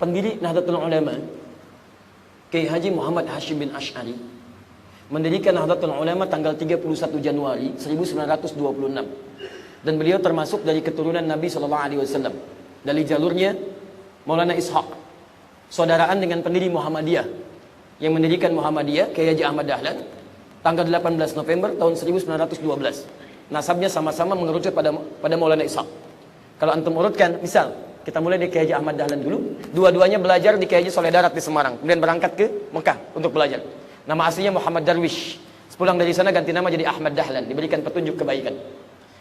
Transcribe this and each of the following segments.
pendiri Nahdlatul Ulama, Kiai Haji Muhammad Hashim bin Asy'ari, mendirikan Nahdlatul Ulama tanggal 31 Januari 1926. Dan beliau termasuk dari keturunan Nabi SAW. Dari jalurnya Maulana Ishaq, saudaraan dengan pendiri Muhammadiyah, yang mendirikan Muhammadiyah, Kiai Haji Ahmad Dahlan, tanggal 18 November tahun 1912. Nasabnya sama-sama mengerucut pada Maulana Ishaq. Kalau antum urutkan, misal kita mulai dari Kiai Haji Ahmad Dahlan dulu. Dua-duanya belajar di Kiai Haji Soleh Darat di Semarang, kemudian berangkat ke Mekah untuk belajar. Nama aslinya Muhammad Darwish. Sepulang dari sana ganti nama jadi Ahmad Dahlan, diberikan petunjuk kebaikan.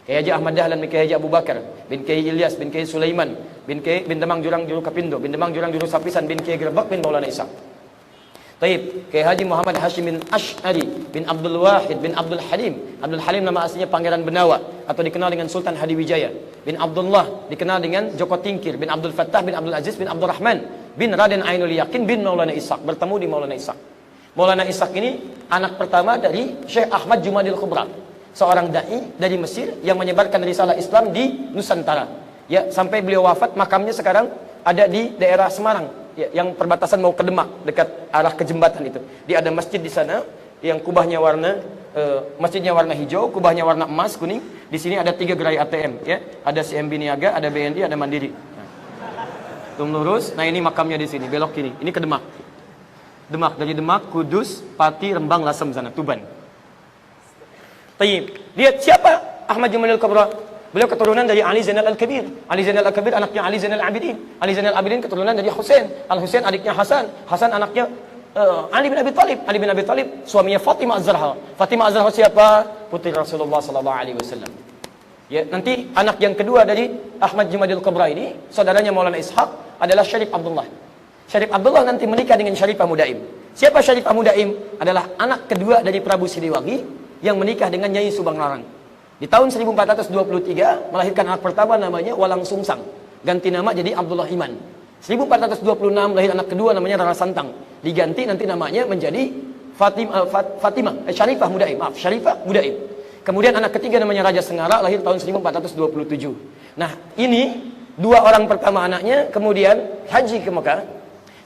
Kiai Haji Ahmad Dahlan bin Kiai Haji Abu Bakar bin Kiai Ilyas bin Kiai Sulaiman bin Demang Jurang Juru Kapindo bin Demang Jurang Juru Sapisan bin Kiai Gerbak bin Maulana Ishaq. Taib, Kiai Haji Muhammad Hashim bin Asy'ari bin Abdul Wahid bin Abdul Halim. Abdul Halim nama aslinya Pangeran Benawa atau dikenal dengan Sultan Hadiwijaya. Bin Abdullah dikenal dengan Joko Tingkir bin Abdul Fattah bin Abdul Aziz bin Abdul Rahman bin Raden Ainul Yakin bin Maulana Ishaq. Bertemu di Maulana Ishaq. Maulana Ishaq ini anak pertama dari Syekh Ahmad Jumadil Kubra, seorang dai dari Mesir yang menyebarkan risalah Islam di Nusantara. Ya, sampai beliau wafat, makamnya sekarang ada di daerah Semarang, ya, yang perbatasan mau ke Demak, dekat arah ke jembatan itu. Dia ada masjid di sana yang kubahnya masjidnya warna hijau, kubahnya warna emas kuning. Di sini ada 3 gerai ATM, ya. Ada CMB Niaga, ada BNI, ada Mandiri. Tum lurus. Nah, ini makamnya di sini, belok kiri. Ini ke Demak. Dari Demak, Kudus, Pati, Rembang, Lasem sana, Tuban. Tayyib. Lihat siapa Ahmad Jumadil Kubra? Beliau keturunan dari Ali Zainal Al-Kabir. Ali Zainal Al-Kabir anaknya Ali Zainal Abidin. Ali Zainal Abidin keturunan dari Husain. Al-Husain adiknya Hasan. Hasan anaknya Ali bin Abi Thalib. Ali bin Abi Thalib suaminya Fatimah Az-Zahra. Fatimah Az-Zahra siapa? Putri Rasulullah sallallahu alaihi wasallam. Ya, nanti anak yang kedua dari Ahmad Jumadil Kubra ini, saudaranya Maulana Ishaq, adalah Syarif Abdullah. Syarif Abdullah nanti menikah dengan Syarifah Mudaim. Siapa Syarifah Mudaim? Adalah anak kedua dari Prabu Siliwangi yang menikah dengan Nyai Subang Larang. Di tahun 1423 melahirkan anak pertama namanya Walang Sungsang. Ganti nama jadi Abdullah Iman. 1426 lahir anak kedua namanya Rara Santang. Diganti nanti namanya menjadi Syarifah Mudaim. Syarifah Mudaim. Kemudian anak ketiga namanya Raja Sengara, lahir tahun 1427. Nah, ini 2 orang pertama anaknya kemudian haji ke Mekah.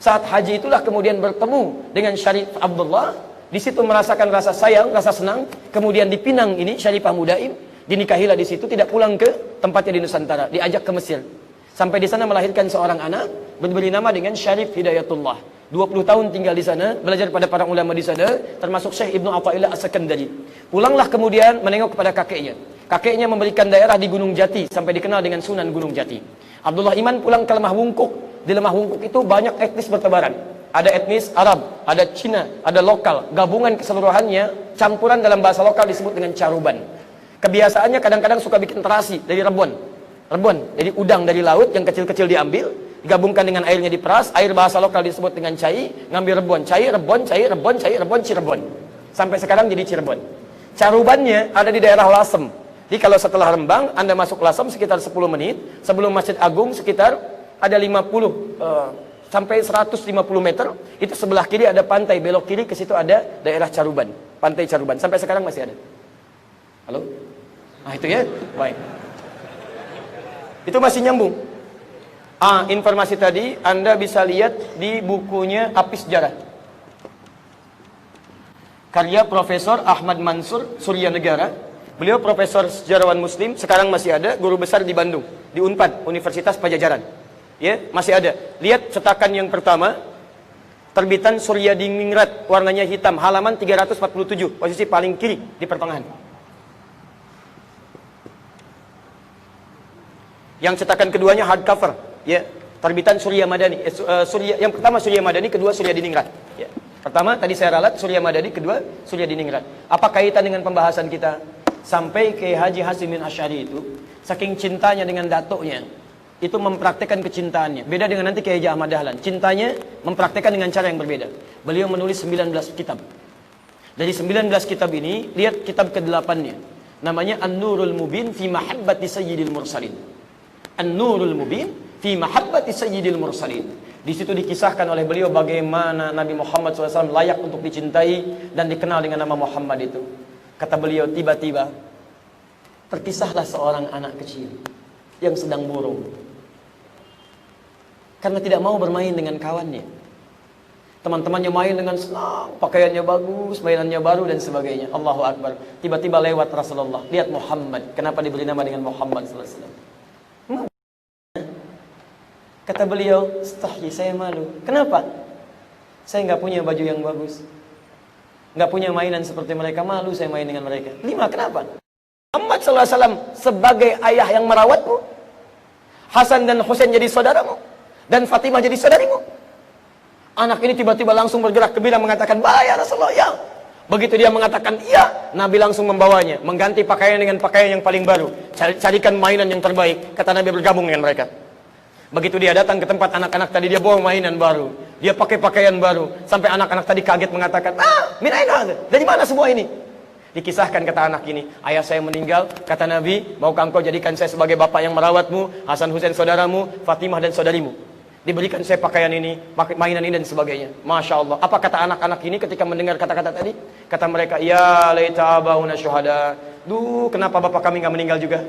Saat haji itulah kemudian bertemu dengan Syarif Abdullah. Di situ merasakan rasa sayang, rasa senang. Kemudian di Pinang ini Syarifah Mudaim dinikahilah di situ, tidak pulang ke tempatnya di Nusantara, diajak ke Mesir. Sampai di sana melahirkan seorang anak diberi nama dengan Syarif Hidayatullah. 20 tahun tinggal di sana, belajar pada para ulama di sana, termasuk Syekh Ibnu Athaillah As-Sakandari. Pulanglah kemudian menengok kepada kakeknya. Kakeknya memberikan daerah di Gunung Jati sampai dikenal dengan Sunan Gunung Jati. Abdullah Iman pulang ke Lemah Wungkuk. Di Lemah Wungkuk itu banyak etnis bertebaran. Ada etnis Arab, ada Cina, ada lokal. Gabungan keseluruhannya, campuran dalam bahasa lokal disebut dengan caruban. Kebiasaannya kadang-kadang suka bikin terasi dari rebon. Jadi udang dari laut yang kecil-kecil diambil, digabungkan dengan airnya diperas, air bahasa lokal disebut dengan cai, ngambil rebon, cai, rebon, cai, rebon, cai, rebon, Cirebon. Sampai sekarang jadi Cirebon. Carubannya ada di daerah Lasem. Jadi kalau setelah Rembang, Anda masuk Lasem sekitar 10 menit, sebelum Masjid Agung sekitar ada 50 sampai 150 meter, itu sebelah kiri ada pantai, belok kiri ke situ ada daerah Caruban, pantai Caruban. Sampai sekarang masih ada. Halo? Nah, itu ya. Baik. Itu masih nyambung. Informasi tadi Anda bisa lihat di bukunya Api Sejarah. Karya Profesor Ahmad Mansur Suryanegara. Beliau profesor sejarawan muslim, sekarang masih ada, guru besar di Bandung, di Unpad, Universitas Pajajaran. Ya, masih ada. Lihat cetakan yang pertama, terbitan Suryadiningrat, warnanya hitam, halaman 347, posisi paling kiri di pertengahan. Yang cetakan keduanya hardcover, ya, terbitan Surya Madani. Yang pertama Surya Madani, kedua Suryadiningrat. Ya. Pertama tadi saya ralat Surya Madani, kedua Suryadiningrat. Apa kaitan dengan pembahasan kita? Sampai ke Haji Hashim bin Asy'ari itu, saking cintanya dengan datuknya, itu mempraktekkan kecintaannya. Beda dengan nanti Kiai Haji Ahmad Dahlan. Cintanya mempraktekkan dengan cara yang berbeda. Beliau menulis 19 kitab. Dari 19 kitab ini, lihat kitab ke-8-nya. Namanya An-Nurul Mubin fi Mahabbati Sayyidil Mursalin. An-Nurul Mubin fi Mahabbati Sayyidil Mursalin. Di situ dikisahkan oleh beliau bagaimana Nabi Muhammad SAW layak untuk dicintai dan dikenal dengan nama Muhammad itu. Kata beliau, tiba-tiba terpisahlah seorang anak kecil yang sedang burung. Karena tidak mau bermain dengan kawannya. Teman-temannya main dengan senang, pakaiannya bagus, mainannya baru dan sebagainya. Allahu Akbar. Tiba-tiba lewat Rasulullah. Lihat Muhammad. Kenapa diberi nama dengan Muhammad sallallahu alaihi wasallam? Kata beliau, "Astahyi, saya malu." Kenapa? Saya nggak punya baju yang bagus. Nggak punya mainan seperti mereka, malu saya main dengan mereka. 5, kenapa? Muhammad sallallahu alaihi wasallam sebagai ayah yang merawatmu. Hasan dan Husain jadi saudaramu. Dan Fatimah jadi saudarimu. Anak ini tiba-tiba langsung bergerak ke Bilal mengatakan, "Bah, ya Rasulullah, ya." Begitu dia mengatakan iya, Nabi langsung membawanya, mengganti pakaian dengan pakaian yang paling baru. Carikan mainan yang terbaik. Kata Nabi bergabung dengan mereka. Begitu dia datang ke tempat anak-anak tadi, dia bawa mainan baru. Dia pakai pakaian baru. Sampai anak-anak tadi kaget mengatakan, min aina hadza? Dari mana semua ini? Dikisahkan kata anak ini, ayah saya meninggal, kata Nabi, maukah engkau jadikan saya sebagai bapak yang merawatmu, Hasan Husain saudaramu, Fatimah dan saudarimu. Diberikan saya pakaian ini, mainan ini dan sebagainya. Masya Allah. Apa kata anak-anak ini ketika mendengar kata-kata tadi? Kata mereka, ya laita abauna syuhada. Duh, kenapa bapak kami nggak meninggal juga?